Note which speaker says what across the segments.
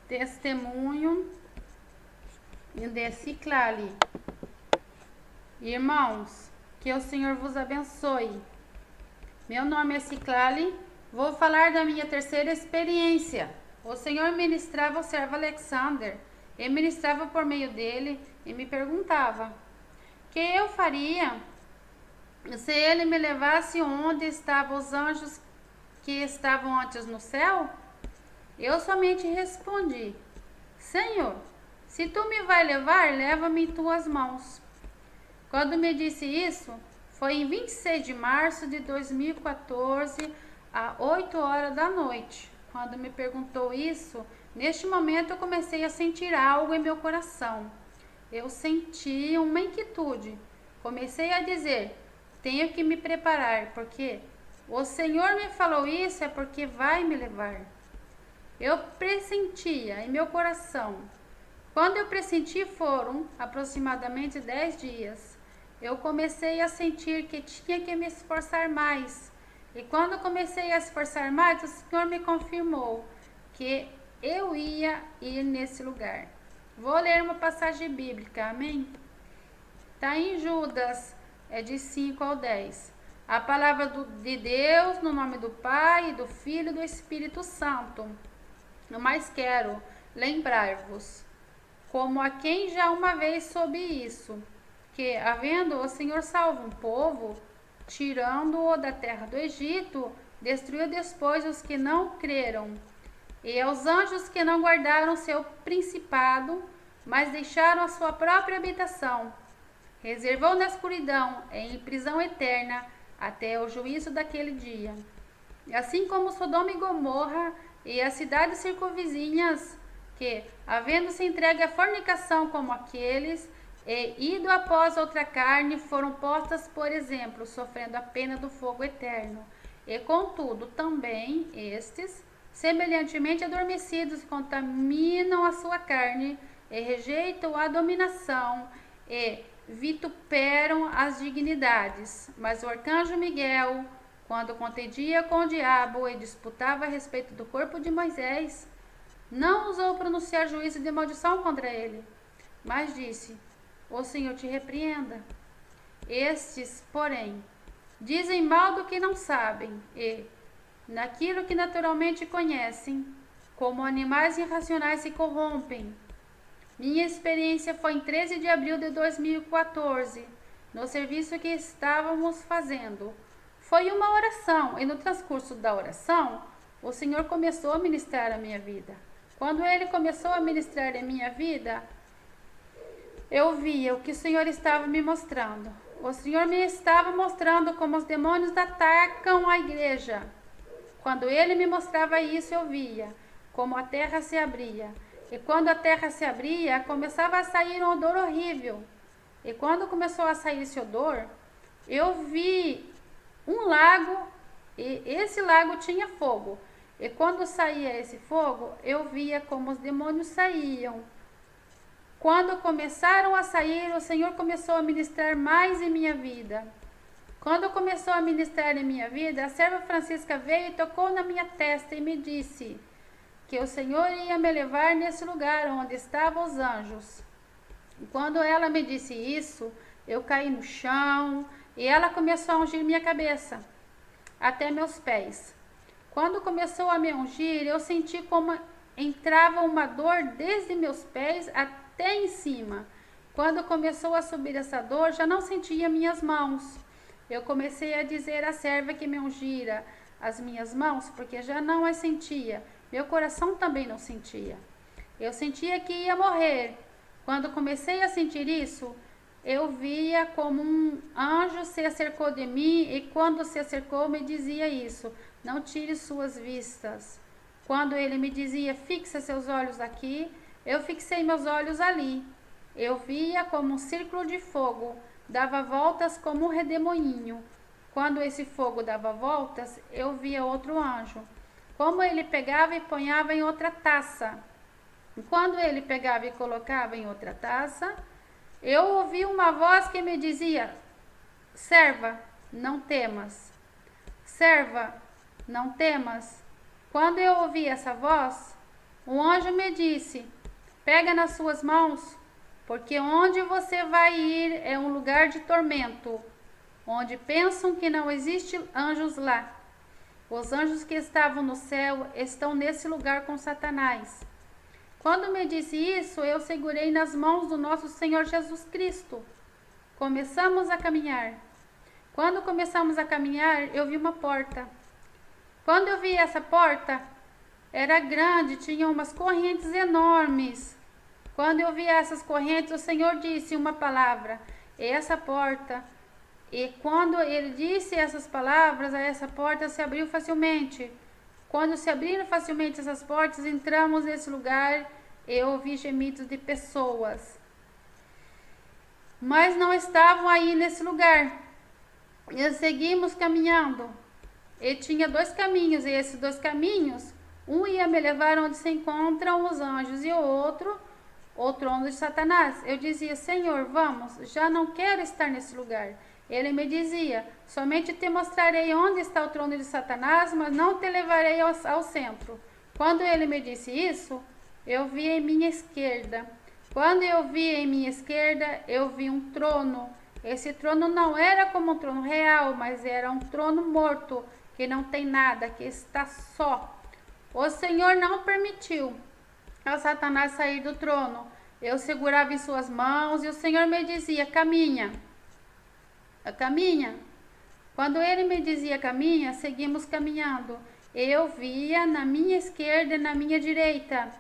Speaker 1: Testemunho de Ciclali. Irmãos, que o Senhor vos abençoe. Meu nome é Ciclali. Vou falar da minha terceira experiência. O Senhor ministrava ao servo Alexander e ministrava por meio dele e me perguntava: que eu faria se ele me levasse onde estavam os anjos que estavam antes no céu? Eu somente respondi: Senhor, se tu me vai levar, leva-me em tuas mãos. Quando me disse isso, foi em 26 de março de 2014, às 8 horas da noite. Quando me perguntou isso, neste momento eu comecei a sentir algo em meu coração. Eu senti uma inquietude. Comecei a dizer: tenho que me preparar, porque o Senhor me falou isso, é porque vai me levar. Eu pressentia em meu coração. Quando eu pressenti, foram aproximadamente 10 dias. Eu comecei a sentir que tinha que me esforçar mais. E quando comecei a esforçar mais, o Senhor me confirmou que eu ia ir nesse lugar. Vou ler uma passagem bíblica, amém? Está em Judas, de 5 ao 10. A palavra de Deus, no nome do Pai, do Filho e do Espírito Santo. Mas quero lembrar-vos, como a quem já uma vez soube isso, que, havendo o Senhor salvo um povo, tirando-o da terra do Egito, destruiu depois os que não creram, e aos anjos que não guardaram seu principado, mas deixaram a sua própria habitação. Reservou na escuridão, em prisão eterna, até o juízo daquele dia. Assim como Sodoma e Gomorra e as cidades circunvizinhas, que, havendo-se entregue à fornicação como aqueles, e ido após outra carne, foram postas, por exemplo, sofrendo a pena do fogo eterno. E contudo, também estes, semelhantemente adormecidos, contaminam a sua carne, e rejeitam a dominação, e vituperam as dignidades. Mas o arcanjo Miguel, quando contendia com o diabo e disputava a respeito do corpo de Moisés, não ousou pronunciar juízo de maldição contra ele, mas disse: o Senhor te repreenda. Estes, porém, dizem mal do que não sabem e, naquilo que naturalmente conhecem, como animais irracionais se corrompem. Minha experiência foi em 13 de abril de 2014, no serviço que estávamos fazendo. Foi uma oração, e no transcurso da oração, o Senhor começou a ministrar a minha vida. Quando Ele começou a ministrar a minha vida, eu via o que o Senhor estava me mostrando. O Senhor me estava mostrando como os demônios atacam a igreja. Quando Ele me mostrava isso, eu via como a terra se abria. E quando a terra se abria, começava a sair um odor horrível. E quando começou a sair esse odor, eu vi um lago, e esse lago tinha fogo. E quando saía esse fogo, eu via como os demônios saíam. Quando começaram a sair, o Senhor começou a ministrar mais em minha vida. Quando começou a ministrar em minha vida, a serva Francisca veio e tocou na minha testa e me disse que o Senhor ia me levar nesse lugar onde estavam os anjos. Quando ela me disse isso, eu caí no chão e ela começou a ungir minha cabeça até meus pés. Quando começou a me ungir, eu senti como entrava uma dor desde meus pés até em cima. Quando começou a subir essa dor, já não sentia minhas mãos. Eu comecei a dizer à serva que me ungira as minhas mãos, porque já não as sentia. Meu coração também não sentia. Eu sentia que ia morrer. Quando comecei a sentir isso, eu via como um anjo se acercou de mim, e quando se acercou me dizia isso: não tire suas vistas. Quando ele me dizia: fixa seus olhos aqui, eu fixei meus olhos ali. Eu via como um círculo de fogo, dava voltas como um redemoinho. Quando esse fogo dava voltas, eu via outro anjo, como ele pegava e ponhava em outra taça. Quando ele pegava e colocava em outra taça, eu ouvi uma voz que me dizia: serva, não temas. Serva, não temas. Quando eu ouvi essa voz, O anjo me disse: pega nas suas mãos, porque onde você vai ir é um lugar de tormento, onde pensam que não existe anjos lá. Os anjos que estavam no céu estão nesse lugar com Satanás. Quando me disse isso, eu segurei nas mãos do nosso Senhor Jesus Cristo. Começamos a caminhar. Quando começamos a caminhar, eu vi uma porta. Quando eu vi essa porta, era grande, tinha umas correntes enormes. Quando eu vi essas correntes, o Senhor disse uma palavra: essa porta. E quando ele disse essas palavras, essa porta se abriu facilmente. Quando se abriram facilmente essas portas, entramos nesse lugar e ouvi gemidos de pessoas. Mas não estavam aí nesse lugar. E seguimos caminhando. E tinha 2 caminhos, e esses 2 caminhos, um ia me levar onde se encontram os anjos e o trono de Satanás. Eu dizia: Senhor, vamos, já não quero estar nesse lugar. Ele me dizia: somente te mostrarei onde está o trono de Satanás, mas não te levarei ao centro. Quando ele me disse isso, eu vi em minha esquerda. Quando eu vi em minha esquerda, eu vi um trono. Esse trono não era como um trono real, mas era um trono morto, que não tem nada, que está só. O Senhor não permitiu a Satanás sair do trono. Eu segurava em suas mãos e o Senhor me dizia: caminha, caminha. Quando ele me dizia caminha, seguimos caminhando. Eu via na minha esquerda e na minha direita,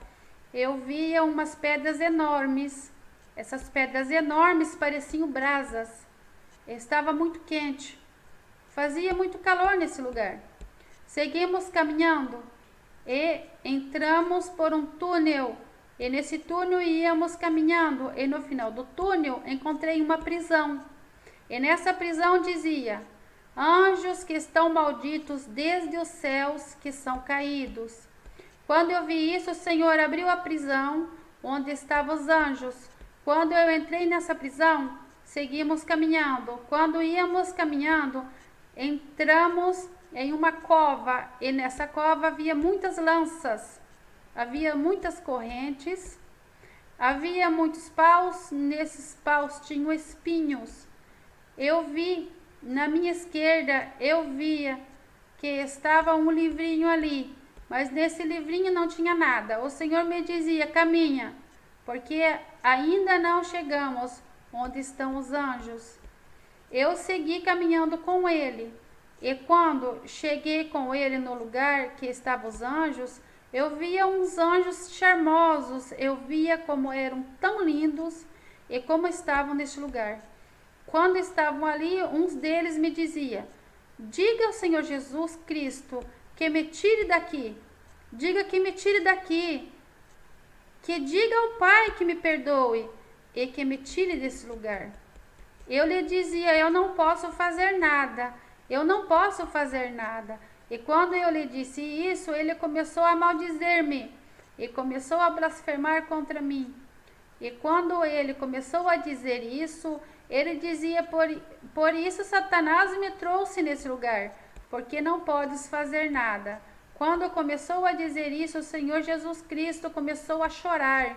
Speaker 1: eu via umas pedras enormes. Essas pedras enormes pareciam brasas. Estava muito quente. Fazia muito calor nesse lugar. Seguimos caminhando e entramos por um túnel. E nesse túnel íamos caminhando. E no final do túnel encontrei uma prisão. E nessa prisão dizia: anjos que estão malditos desde os céus, que são caídos. Quando eu vi isso, o Senhor abriu a prisão onde estavam os anjos. Quando eu entrei nessa prisão, seguimos caminhando. Quando íamos caminhando, entramos em uma cova. E nessa cova havia muitas lanças, havia muitas correntes, havia muitos paus. Nesses paus tinham espinhos. Eu vi, na minha esquerda, eu via que estava um livrinho ali, mas nesse livrinho não tinha nada. O Senhor me dizia: caminha, porque ainda não chegamos onde estão os anjos. Eu segui caminhando com ele, e quando cheguei com ele no lugar que estavam os anjos, eu via uns anjos charmosos. Eu via como eram tão lindos e como estavam neste lugar. Quando estavam ali, uns deles me dizia: diga ao Senhor Jesus Cristo que me tire daqui. Diga que me tire daqui. Que diga ao Pai que me perdoe e que me tire desse lugar. Eu lhe dizia: eu não posso fazer nada. Eu não posso fazer nada. E quando eu lhe disse isso, ele começou a maldizer-me e começou a blasfemar contra mim. E quando ele começou a dizer isso, ele dizia: por isso Satanás me trouxe nesse lugar, porque não podes fazer nada. Quando começou a dizer isso, o Senhor Jesus Cristo começou a chorar.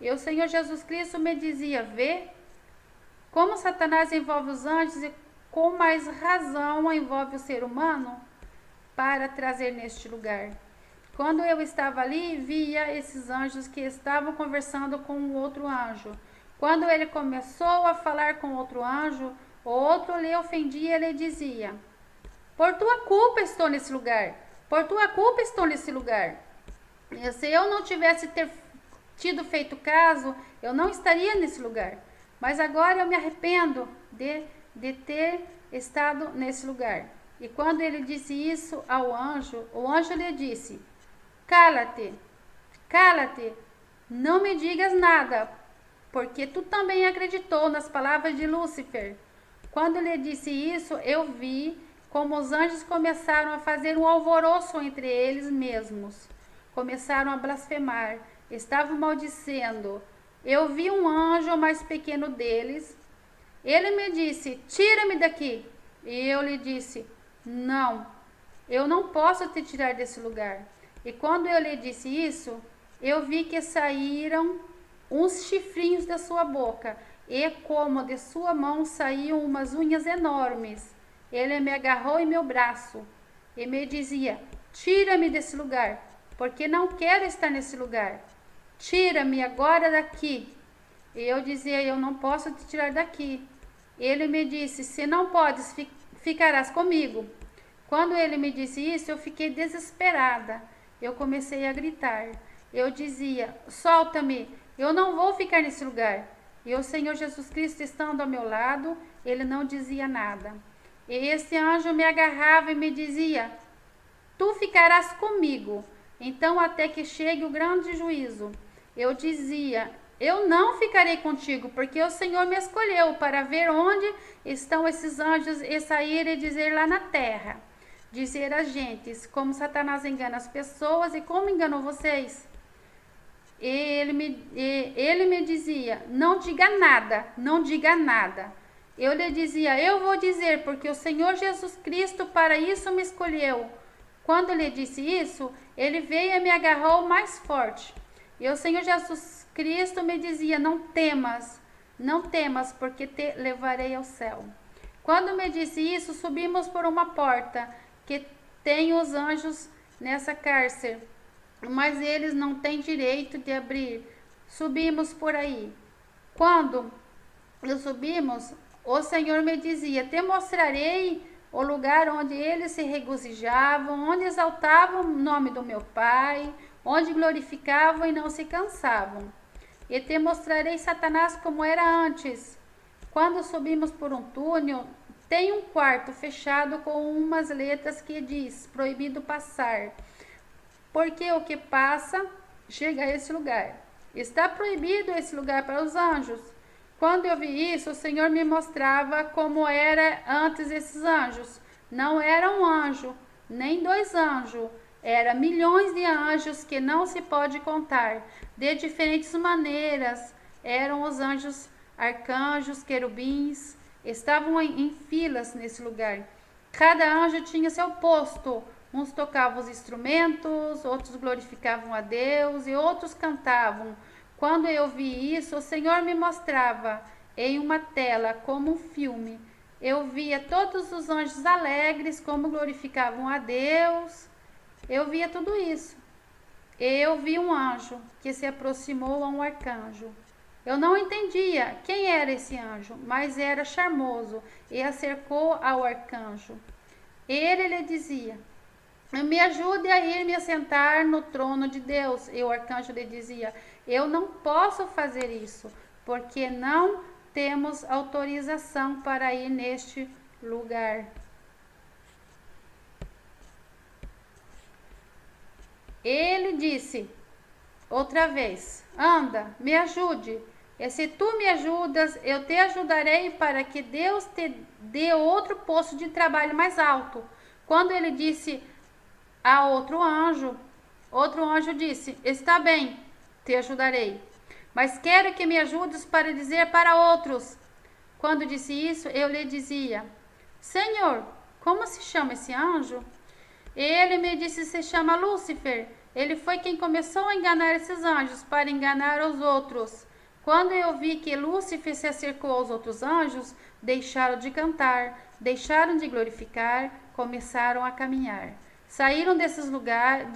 Speaker 1: E o Senhor Jesus Cristo me dizia: vê como Satanás envolve os anjos e com mais razão envolve o ser humano para trazer neste lugar. Quando eu estava ali, via esses anjos que estavam conversando com o outro anjo. Quando ele começou a falar com outro anjo, o outro lhe ofendia e lhe dizia: por tua culpa estou nesse lugar, por tua culpa estou nesse lugar. E se eu não tivesse tido feito caso, eu não estaria nesse lugar. Mas agora eu me arrependo de ter estado nesse lugar. E quando ele disse isso ao anjo, o anjo lhe disse: cala-te, cala-te, não me digas nada, porque tu também acreditou nas palavras de Lúcifer. Quando lhe disse isso, eu vi como os anjos começaram a fazer um alvoroço entre eles mesmos. Começaram a blasfemar, estavam maldicendo. Eu vi um anjo mais pequeno deles. Ele me disse: tira-me daqui. E eu lhe disse: não, eu não posso te tirar desse lugar. E quando eu lhe disse isso, eu vi que saíram uns chifrinhos da sua boca, e como de sua mão saíam umas unhas enormes. Ele me agarrou em meu braço e me dizia: tira-me desse lugar, porque não quero estar nesse lugar. Tira-me agora daqui. E eu dizia: eu não posso te tirar daqui. Ele me disse: se não podes, ficarás comigo. Quando ele me disse isso, eu fiquei desesperada. Eu comecei a gritar. Eu dizia: solta-me, eu não vou ficar nesse lugar. E o Senhor Jesus Cristo estando ao meu lado, ele não dizia nada. E esse anjo me agarrava e me dizia: tu ficarás comigo, então até que chegue o grande juízo. Eu dizia: eu não ficarei contigo, porque o Senhor me escolheu para ver onde estão esses anjos e sair e dizer lá na terra. Dizer às gentes como Satanás engana as pessoas e como enganou vocês. Ele me dizia: não diga nada, não diga nada. Eu lhe dizia: eu vou dizer, porque o Senhor Jesus Cristo para isso me escolheu. Quando lhe disse isso, ele veio e me agarrou mais forte. E o Senhor Jesus Cristo me dizia: não temas, não temas, porque te levarei ao céu. Quando me disse isso, subimos por uma porta que tem os anjos nessa cárcere, mas eles não têm direito de abrir. Subimos por aí. Quando subimos, o Senhor me dizia: te mostrarei o lugar onde eles se regozijavam, onde exaltavam o nome do meu Pai, onde glorificavam e não se cansavam. E te mostrarei Satanás como era antes. Quando subimos por um túnel, tem um quarto fechado com umas letras que diz: proibido passar. Porque o que passa chega a esse lugar. Está proibido esse lugar para os anjos. Quando eu vi isso, o Senhor me mostrava como era antes esses anjos. Não era um anjo, nem dois anjos. Era milhões de anjos que não se pode contar. De diferentes maneiras. Eram os anjos, arcanjos, querubins. Estavam em filas nesse lugar. Cada anjo tinha seu posto. Uns tocavam os instrumentos, outros glorificavam a Deus e outros cantavam. Quando eu vi isso, o Senhor me mostrava em uma tela como um filme. Eu via todos os anjos alegres, como glorificavam a Deus. Eu via tudo isso. Eu vi um anjo que se aproximou a um arcanjo. Eu não entendia quem era esse anjo, mas era charmoso e acercou ao arcanjo. Ele lhe dizia: me ajude a ir me assentar no trono de Deus. E o arcanjo lhe dizia: eu não posso fazer isso, porque não temos autorização para ir neste lugar. Ele disse outra vez: anda, me ajude. E se tu me ajudas, eu te ajudarei para que Deus te dê outro posto de trabalho mais alto. Quando ele disse a outro anjo disse: está bem, te ajudarei, mas quero que me ajudes para dizer para outros. Quando disse isso, eu lhe dizia: Senhor, como se chama esse anjo? Ele me disse: se chama Lúcifer. Ele foi quem começou a enganar esses anjos para enganar os outros. Quando eu vi que Lúcifer se acercou aos outros anjos, deixaram de cantar, deixaram de glorificar, começaram a caminhar. Saíram dos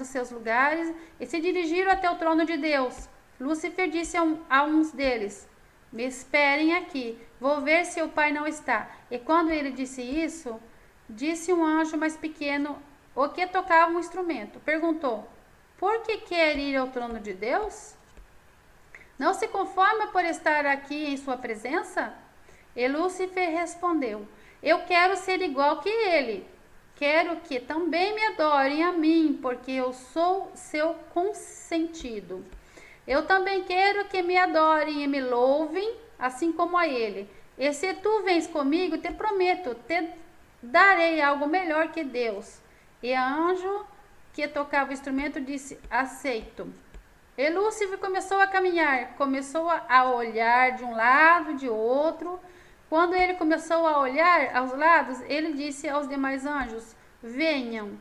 Speaker 1: seus lugares e se dirigiram até o trono de Deus. Lúcifer disse a uns deles: me esperem aqui, vou ver se o Pai não está. E quando ele disse isso, disse um anjo mais pequeno, o que tocava um instrumento, perguntou: por que quer ir ao trono de Deus? Não se conforma por estar aqui em sua presença? E Lúcifer respondeu: eu quero ser igual que ele. Quero que também me adorem a mim, porque eu sou seu consentido. Eu também quero que me adorem e me louvem, assim como a ele. E se tu vens comigo, te prometo, te darei algo melhor que Deus. E a anjo que tocava o instrumento disse: aceito. E Lúcifer começou a caminhar, começou a olhar de um lado, de outro. Quando ele começou a olhar aos lados, ele disse aos demais anjos: venham.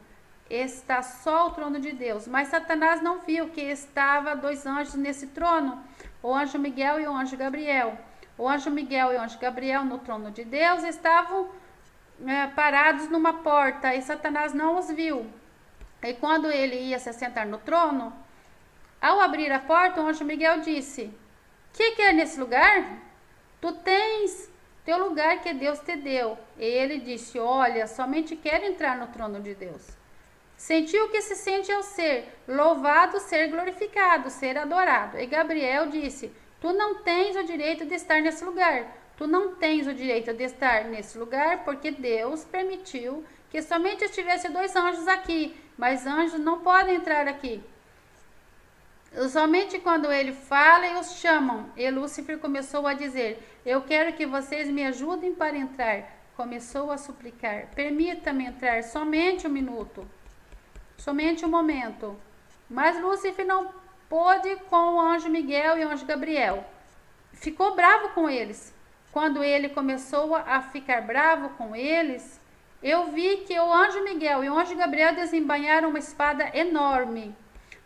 Speaker 1: está só o trono de Deus. Mas Satanás não viu que estava 2 anjos nesse trono, o anjo Miguel e o anjo Gabriel. O anjo Miguel e o anjo Gabriel no trono de Deus estavam parados numa porta, e Satanás não os viu. E quando ele ia se assentar no trono, ao abrir a porta, o anjo Miguel disse: que é nesse lugar? Tu tens teu lugar que Deus te deu. E ele disse: olha, somente quero entrar no trono de Deus. Sentiu o que se sente ao ser louvado, ser glorificado, ser adorado. E Gabriel disse: tu não tens o direito de estar nesse lugar. Tu não tens o direito de estar nesse lugar, porque Deus permitiu que somente estivesse 2 anjos aqui, mas anjos não podem entrar aqui. Somente quando ele fala e os chamam. E Lúcifer começou a dizer: eu quero que vocês me ajudem para entrar. Começou a suplicar: permita-me entrar somente um minuto, somente um momento. Mas Lúcifer não pôde com o anjo Miguel e o anjo Gabriel. Ficou bravo com eles. Quando ele começou a ficar bravo com eles, eu vi que o anjo Miguel e o anjo Gabriel desembainharam uma espada enorme.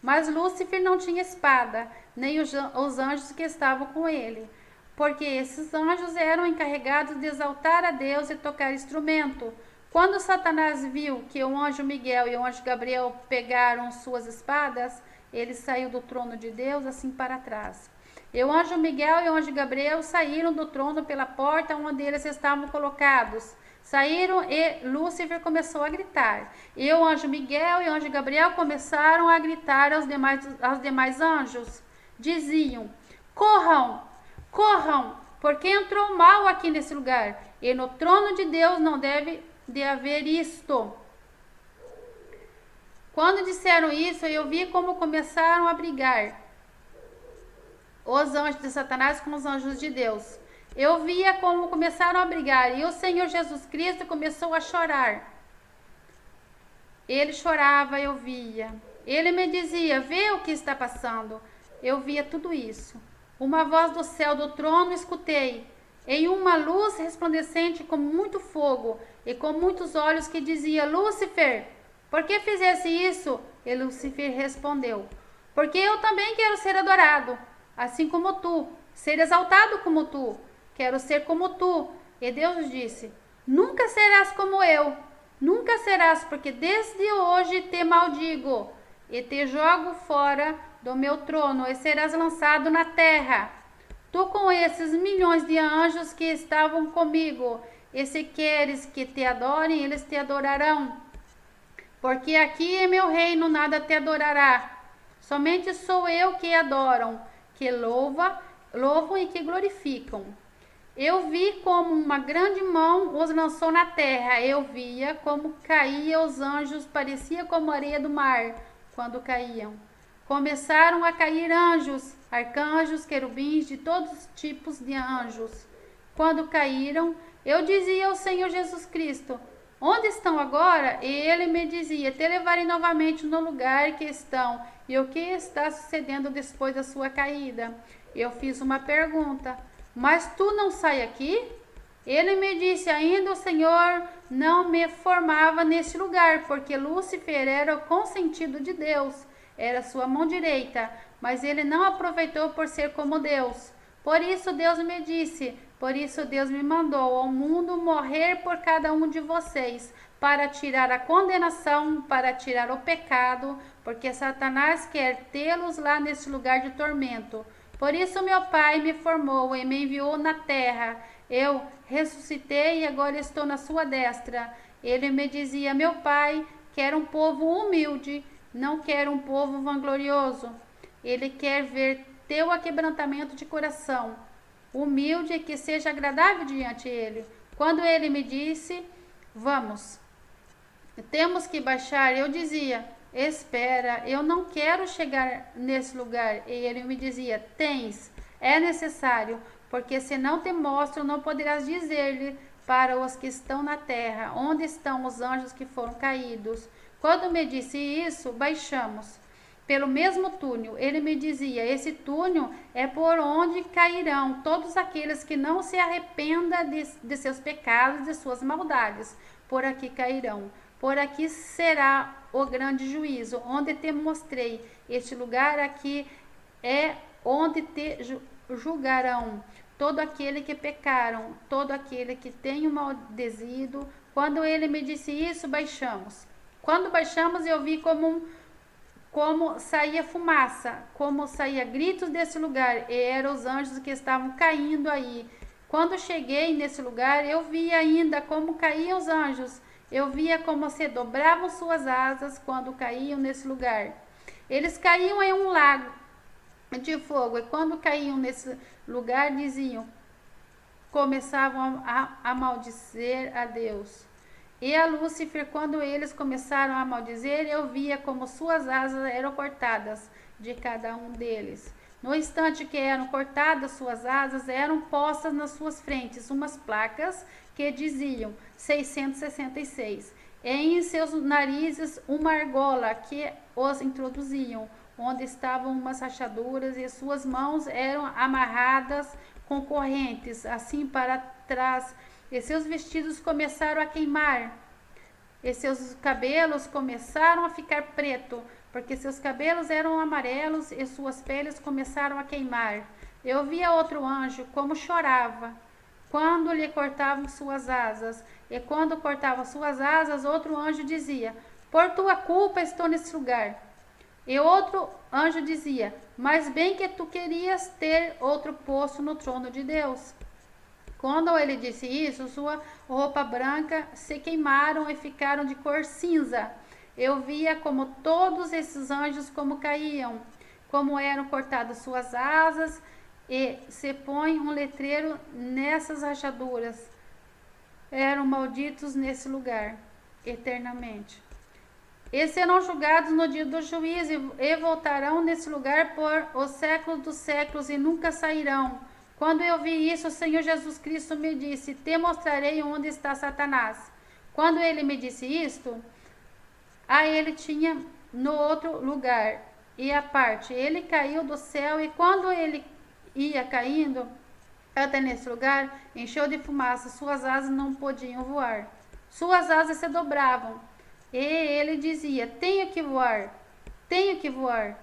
Speaker 1: Mas Lúcifer não tinha espada, nem os anjos que estavam com ele, porque esses anjos eram encarregados de exaltar a Deus e tocar instrumento. Quando Satanás viu que o anjo Miguel e o anjo Gabriel pegaram suas espadas, ele saiu do trono de Deus assim para trás. E o anjo Miguel e o anjo Gabriel saíram do trono pela porta onde eles estavam colocados. Saíram e Lúcifer começou a gritar. E o anjo Miguel e o anjo Gabriel começaram a gritar aos demais anjos. Diziam: corram, corram, porque entrou mal aqui nesse lugar. E no trono de Deus não deve de haver isto. Quando disseram isso, eu vi como começaram a brigar os anjos de Satanás com os anjos de Deus. Eu via como começaram a brigar, e o Senhor Jesus Cristo começou a chorar. Ele chorava, eu via. Ele me dizia: vê o que está passando. Eu via tudo isso. Uma voz do céu do trono escutei, em uma luz resplandecente como muito fogo, e com muitos olhos, que dizia: Lúcifer, por que fizesse isso? E Lúcifer respondeu: porque eu também quero ser adorado, assim como tu, ser exaltado como tu. Quero ser como tu. E Deus disse: nunca serás como eu. Nunca serás, porque desde hoje te maldigo e te jogo fora do meu trono, e serás lançado na terra, tu com esses milhões de anjos que estavam comigo. E se queres que te adorem, eles te adorarão. Porque aqui em meu reino nada te adorará. Somente sou eu que adoram, que louvam e que glorificam. Eu vi como uma grande mão os lançou na terra. Eu via como caíam os anjos, parecia como a areia do mar quando caíam. Começaram a cair anjos, arcanjos, querubins, de todos os tipos de anjos. Quando caíram, eu dizia ao Senhor Jesus Cristo: onde estão agora? E ele me dizia: te levarei novamente no lugar que estão. E o que está sucedendo depois da sua caída? Eu fiz uma pergunta: mas tu não sai aqui? Ele me disse: ainda o Senhor não me formava neste lugar, porque Lúcifer era o consentido de Deus, era sua mão direita, mas ele não aproveitou por ser como Deus. Por isso Deus me disse, por isso Deus me mandou ao mundo morrer por cada um de vocês, para tirar a condenação, para tirar o pecado, porque Satanás quer tê-los lá nesse lugar de tormento. Por isso meu Pai me formou e me enviou na terra. Eu ressuscitei e agora estou na sua destra. Ele me dizia: meu Pai quer um povo humilde, não quer um povo vanglorioso. Ele quer ver teu aquebrantamento de coração, humilde e que seja agradável diante dele. Quando ele me disse: vamos, temos que baixar, eu dizia: espera, eu não quero chegar nesse lugar. E ele me dizia: é necessário, porque se não te mostro, não poderás dizer-lhe para os que estão na terra, onde estão os anjos que foram caídos. Quando me disse isso, baixamos pelo mesmo túnel. Ele me dizia: esse túnel é por onde cairão todos aqueles que não se arrependam de seus pecados, de suas maldades. Por aqui cairão. por aqui será o grande juízo, onde te mostrei. Este lugar aqui é onde te julgarão todo aquele que pecaram, todo aquele que tem um maldecido. Quando ele me disse isso, baixamos. Quando baixamos, eu vi como saía fumaça, como saía gritos desse lugar, e eram os anjos que estavam caindo aí. Quando cheguei nesse lugar, eu vi ainda como caíam os anjos. Eu via como se dobravam suas asas quando caíam nesse lugar. Eles caíam em um lago de fogo, e quando caíam nesse lugar, começavam a maldizer a Deus. E a Lúcifer, quando eles começaram a maldizer, eu via como suas asas eram cortadas de cada um deles. No instante que eram cortadas suas asas, eram postas nas suas frentes umas placas que diziam 666. E em seus narizes uma argola que os introduziam, onde estavam umas rachaduras, e suas mãos eram amarradas com correntes, assim para trás, e seus vestidos começaram a queimar, e seus cabelos começaram a ficar preto, porque seus cabelos eram amarelos, e suas peles começaram a queimar. Eu via outro anjo como chorava quando lhe cortavam suas asas, e quando cortavam suas asas, outro anjo dizia: por tua culpa estou nesse lugar. E outro anjo dizia: mas bem que tu querias ter outro posto no trono de Deus. Quando ele disse isso, sua roupa branca se queimaram e ficaram de cor cinza. Eu via como todos esses anjos como caíam, como eram cortadas suas asas, e se põe um letreiro nessas rachaduras. Eram malditos nesse lugar, eternamente. E serão julgados no dia do juízo, e voltarão nesse lugar por os séculos dos séculos, e nunca sairão. Quando eu vi isso, o Senhor Jesus Cristo me disse: te mostrarei onde está Satanás. Quando ele me disse isto, a ele tinha no outro lugar, e a parte, ele caiu do céu, e quando ele ia caindo até nesse lugar, encheu de fumaça, suas asas não podiam voar. Suas asas se dobravam, e ele dizia: tenho que voar, tenho que voar,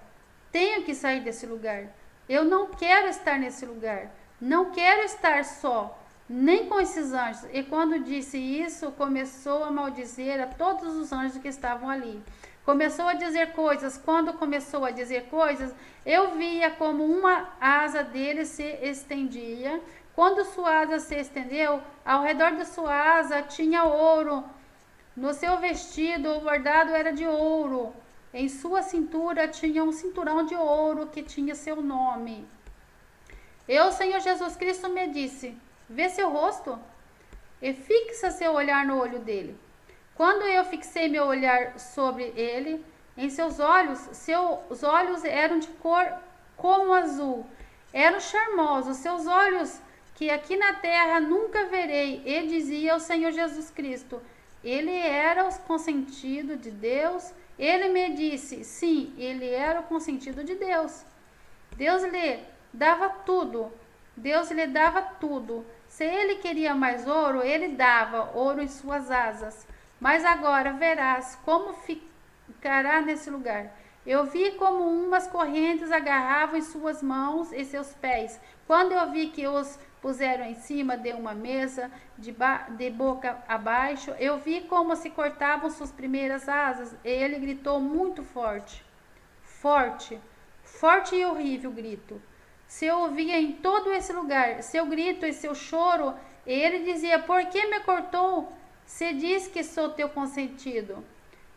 Speaker 1: tenho que sair desse lugar. Eu não quero estar nesse lugar, não quero estar só, nem com esses anjos. E quando disse isso, começou a maldizer a todos os anjos que estavam ali. Começou a dizer coisas. Quando começou a dizer coisas, eu via como uma asa dele se estendia. Quando sua asa se estendeu, ao redor da sua asa tinha ouro. No seu vestido, o bordado era de ouro. Em sua cintura tinha um cinturão de ouro que tinha seu nome. E o Senhor Jesus Cristo me disse: vê seu rosto e fixa seu olhar no olho dele. Quando eu fixei meu olhar sobre ele, em seus olhos eram de cor como azul, eram charmosos, seus olhos que aqui na terra nunca verei. E dizia o Senhor Jesus Cristo: ele era o consentido de Deus. Ele me disse: sim, ele era o consentido de Deus. Deus lhe dava tudo. Deus lhe dava tudo. Se ele queria mais ouro, ele dava ouro em suas asas. Mas agora verás como ficará nesse lugar. Eu vi como umas correntes agarravam em suas mãos e seus pés. Quando eu vi que os puseram em cima de uma mesa, de boca abaixo, eu vi como se cortavam suas primeiras asas. E ele gritou muito forte. Forte, forte e horrível grito. Se ouvia em todo esse lugar seu grito e seu choro, e ele dizia: por que me cortou? Se diz que sou teu consentido.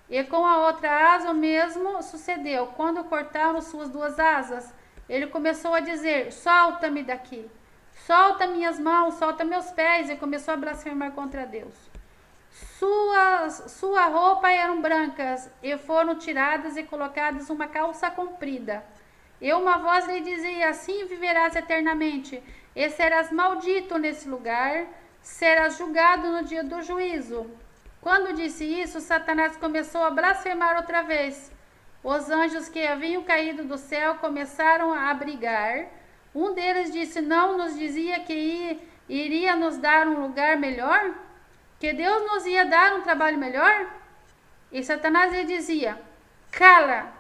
Speaker 1: E com a outra asa o mesmo sucedeu. Quando cortaram suas duas asas, ele começou a dizer: solta-me daqui, solta minhas mãos, solta meus pés, e começou a blasfemar contra Deus. Sua roupa eram brancas, e foram tiradas e colocadas uma calça comprida. E uma voz lhe dizia: assim viverás eternamente, e serás maldito nesse lugar, serás julgado no dia do juízo. Quando disse isso, Satanás começou a blasfemar outra vez. Os anjos que haviam caído do céu começaram a brigar. Um deles disse: não nos dizia que iria nos dar um lugar melhor? Que Deus nos ia dar um trabalho melhor? E Satanás lhe dizia: cala,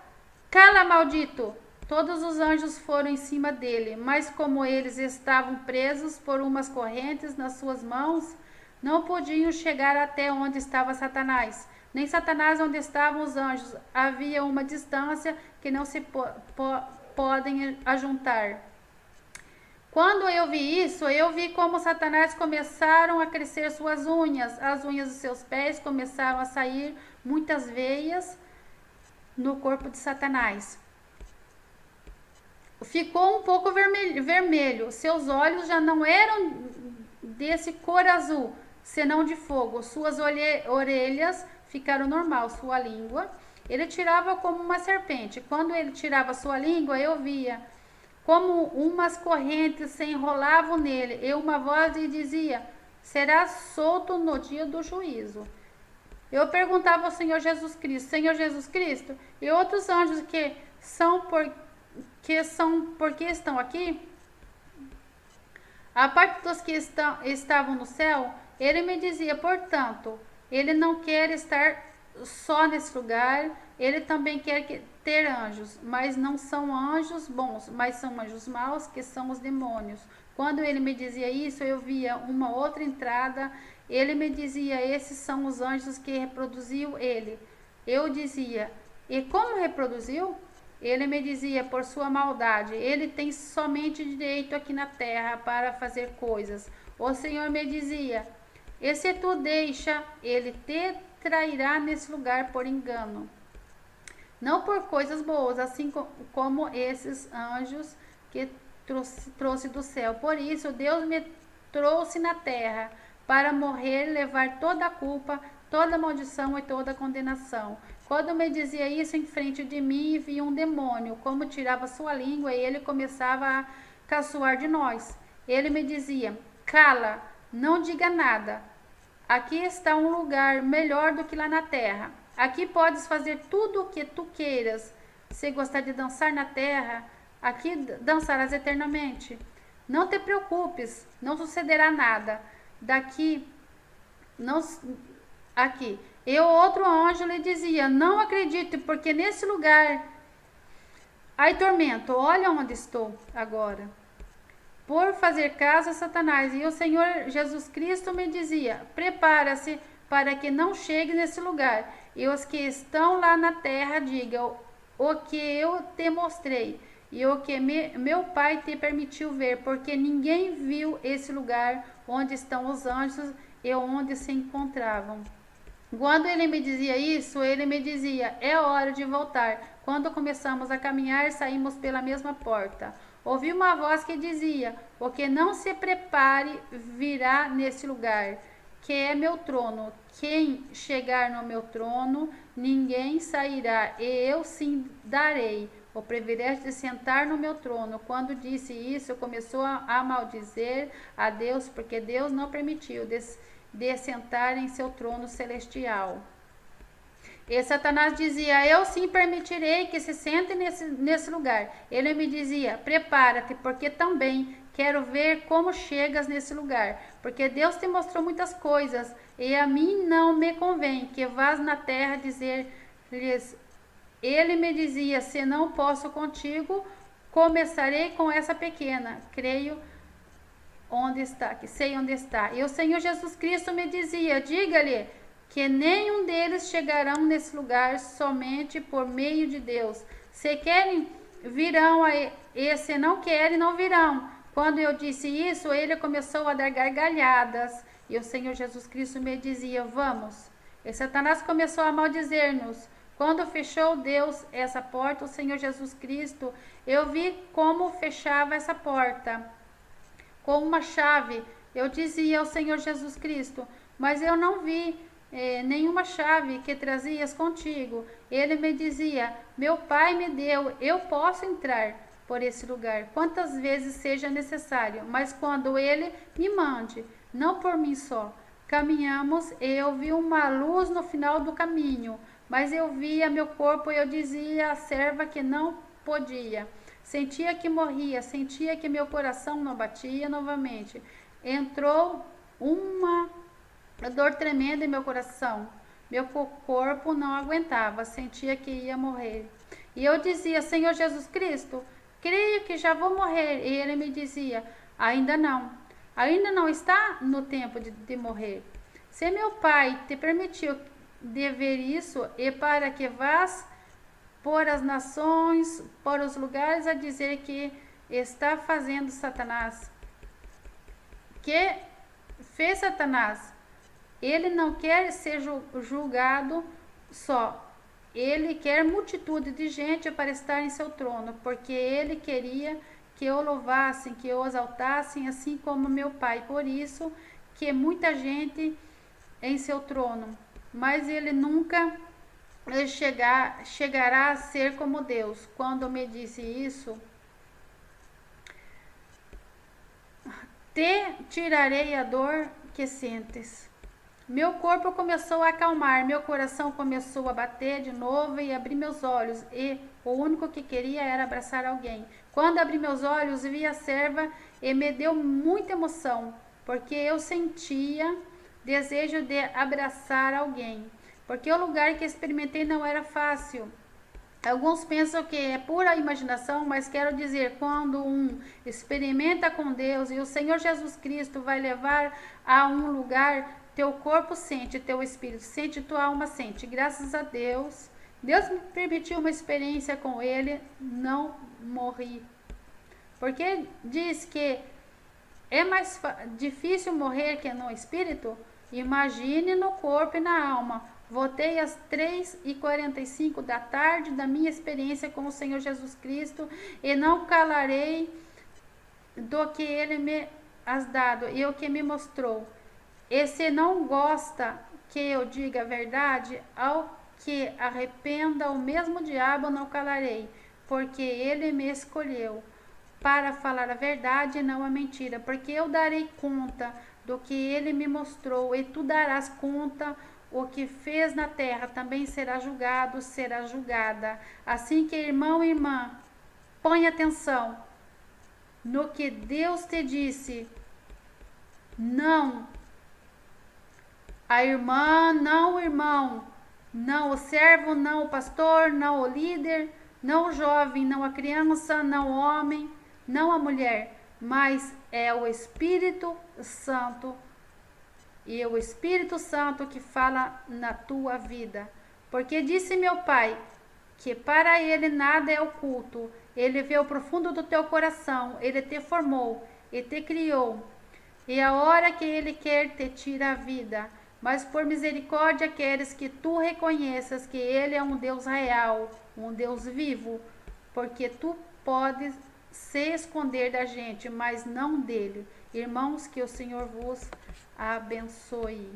Speaker 1: cala, maldito! Todos os anjos foram em cima dele, mas como eles estavam presos por umas correntes nas suas mãos, não podiam chegar até onde estava Satanás, nem Satanás onde estavam os anjos. Havia uma distância que não se podem ajuntar. Quando eu vi isso, eu vi como Satanás começaram a crescer suas unhas, as unhas dos seus pés começaram a sair muitas veias no corpo de Satanás. Ficou um pouco vermelho, seus olhos já não eram desse cor azul, senão de fogo. Suas orelhas ficaram normal, sua língua, ele tirava como uma serpente. Quando ele tirava sua língua, eu via como umas correntes se enrolavam nele, e uma voz lhe dizia: será solto no dia do juízo. Eu perguntava ao Senhor Jesus Cristo: Senhor Jesus Cristo, e outros anjos que porque estão aqui? A parte dos que estavam no céu, ele me dizia: portanto, ele não quer estar só nesse lugar, ele também quer ter anjos, mas não são anjos bons, mas são anjos maus, que são os demônios. Quando ele me dizia isso, eu via uma outra entrada. Ele me dizia: esses são os anjos que reproduziu ele. Eu dizia: e como reproduziu? Ele me dizia: por sua maldade. Ele tem somente direito aqui na terra para fazer coisas. O Senhor me dizia: e se tu deixa, ele te trairá nesse lugar por engano, não por coisas boas, assim como esses anjos que trouxe do céu. Por isso Deus me trouxe na terra para morrer, levar toda a culpa, toda a maldição e toda a condenação. Quando me dizia isso, em frente de mim vi um demônio, como tirava sua língua, e ele começava a caçoar de nós. Ele me dizia: cala, não diga nada. Aqui está um lugar melhor do que lá na terra. Aqui podes fazer tudo o que tu queiras. Se gostar de dançar na terra, aqui dançarás eternamente. Não te preocupes, não sucederá nada. Daqui, não, aqui. E o outro anjo lhe dizia: não acredite, porque nesse lugar há tormento. Olha onde estou agora, por fazer caso a Satanás. E o Senhor Jesus Cristo me dizia: prepara-se para que não chegue nesse lugar, e os que estão lá na terra digam o que eu te mostrei, e o que meu Pai te permitiu ver, porque ninguém viu esse lugar onde estão os anjos e onde se encontravam. Quando ele me dizia isso, ele me dizia: é hora de voltar. Quando começamos a caminhar, saímos pela mesma porta. Ouvi uma voz que dizia: o que não se prepare virá nesse lugar, que é meu trono. Quem chegar no meu trono, ninguém sairá, e eu sim darei o privilégio de sentar no meu trono. Quando disse isso, começou a maldizer a Deus, porque Deus não permitiu de sentar em seu trono celestial. E Satanás dizia: eu sim permitirei que se sente nesse lugar. Ele me dizia: prepara-te, porque também quero ver como chegas nesse lugar. Porque Deus te mostrou muitas coisas, e a mim não me convém que vás na terra dizer-lhes. Ele me dizia: se não posso contigo, começarei com essa pequena. Creio onde está, que sei onde está. E o Senhor Jesus Cristo me dizia: diga-lhe que nenhum deles chegarão nesse lugar, somente por meio de Deus. Se querem, virão, e se não querem, não virão. Quando eu disse isso, ele começou a dar gargalhadas, e o Senhor Jesus Cristo me dizia: vamos. E Satanás começou a maldizer-nos. Quando fechou Deus essa porta, o Senhor Jesus Cristo, eu vi como fechava essa porta com uma chave. Eu dizia ao Senhor Jesus Cristo: mas eu não vi nenhuma chave que trazias contigo. Ele me dizia: meu Pai me deu, eu posso entrar por esse lugar quantas vezes seja necessário, mas quando ele me mande, não por mim só. Caminhamos e eu vi uma luz no final do caminho, mas eu via meu corpo e eu dizia à serva que não podia. Sentia que morria, sentia que meu coração não batia novamente. Entrou uma dor tremenda em meu coração. Meu corpo não aguentava, sentia que ia morrer. E eu dizia: Senhor Jesus Cristo, creio que já vou morrer. E ele me dizia: ainda não. Ainda não está no tempo de morrer. Se meu Pai te permitiu de ver isso, e para que vás por as nações, por os lugares a dizer que está fazendo Satanás, que fez Satanás. Ele não quer ser julgado só. Ele quer multitude de gente para estar em seu trono, porque ele queria que o louvassem, que o exaltassem, assim como meu Pai. Por isso que muita gente em seu trono, mas ele nunca chegará a ser como Deus. Quando me disse isso, te tirarei a dor que sentes. Meu corpo começou a acalmar, meu coração começou a bater de novo e abri meus olhos, e o único que queria era abraçar alguém. Quando abri meus olhos, vi a serva e me deu muita emoção, porque eu sentia desejo de abraçar alguém, porque o lugar que experimentei não era fácil. Alguns pensam que é pura imaginação, mas quero dizer, quando um experimenta com Deus e o Senhor Jesus Cristo vai levar a um lugar, teu corpo sente, teu espírito sente, tua alma sente. Graças a Deus, Deus me permitiu uma experiência com Ele, não morri. Porque diz que é mais difícil morrer que no espírito? Imagine no corpo e na alma. Voltei às 3h45 da tarde da minha experiência com o Senhor Jesus Cristo e não calarei do que Ele me has dado e o que me mostrou. E se não gosta que eu diga a verdade, ao que arrependa o mesmo diabo não calarei, porque Ele me escolheu para falar a verdade e não a mentira, porque eu darei conta do que ele me mostrou, e tu darás conta. O que fez na terra também será julgado, será julgada. Assim que, irmão e irmã, põe atenção no que Deus te disse. Não a irmã, não o irmão, não o servo, não o pastor, não o líder, não o jovem, não a criança, não o homem, não a mulher, mas é o Espírito Santo. E é o Espírito Santo que fala na tua vida. Porque disse meu Pai que para Ele nada é oculto. Ele vê o profundo do teu coração. Ele te formou e te criou. E a hora que Ele quer te tira a vida. Mas por misericórdia queres que tu reconheças que Ele é um Deus real, um Deus vivo. Porque tu podes se esconder da gente, mas não dele. Irmãos, que o Senhor vos abençoe.